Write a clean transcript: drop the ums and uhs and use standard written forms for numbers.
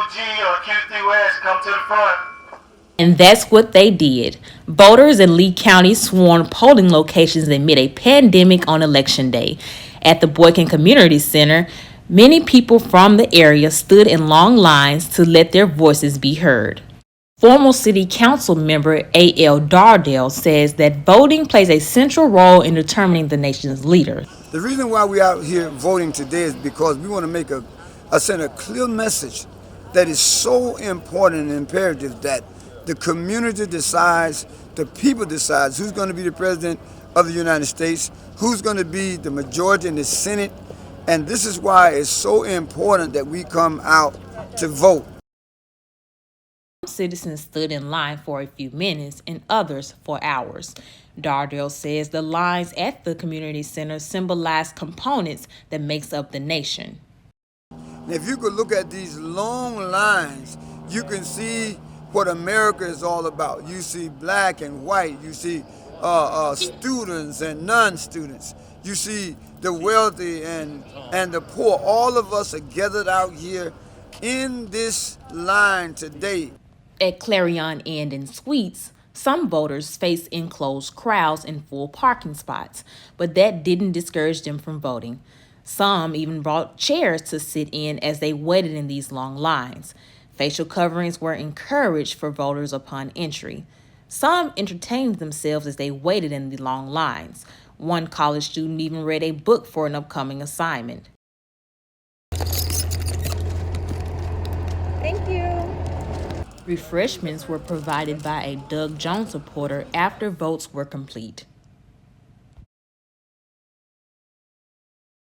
Q2G or Q3 West, come to the front. And that's what they did. Voters in Lee County swarmed polling locations amid a pandemic on Election Day. At the Boykin Community Center, many people from the area stood in long lines to let their voices be heard. Former City Council member A.L. Dardell says that voting plays a central role in determining the nation's leader. The reason why we're out here voting today is because we want to send a clear message that is so important and imperative that the community decides, the people decides who's going to be the president of the United States, who's going to be the majority in the Senate, and this is why it's so important that we come out to vote. Citizens stood in line for a few minutes and others for hours. Dardell says the lines at the community center symbolize components that makes up the nation. If you could look at these long lines, you can see what America is all about. You see black and white, you see students and non-students, you see the wealthy and the poor. All of us are gathered out here in this line today. At Clarion Inn and Suites, some voters faced enclosed crowds in full parking spots, but that didn't discourage them from voting. Some even brought chairs to sit in as they waited in these long lines. Facial coverings were encouraged for voters upon entry. Some entertained themselves as they waited in the long lines. One college student even read a book for an upcoming assignment. Thank you. Refreshments were provided by a Doug Jones supporter after votes were complete.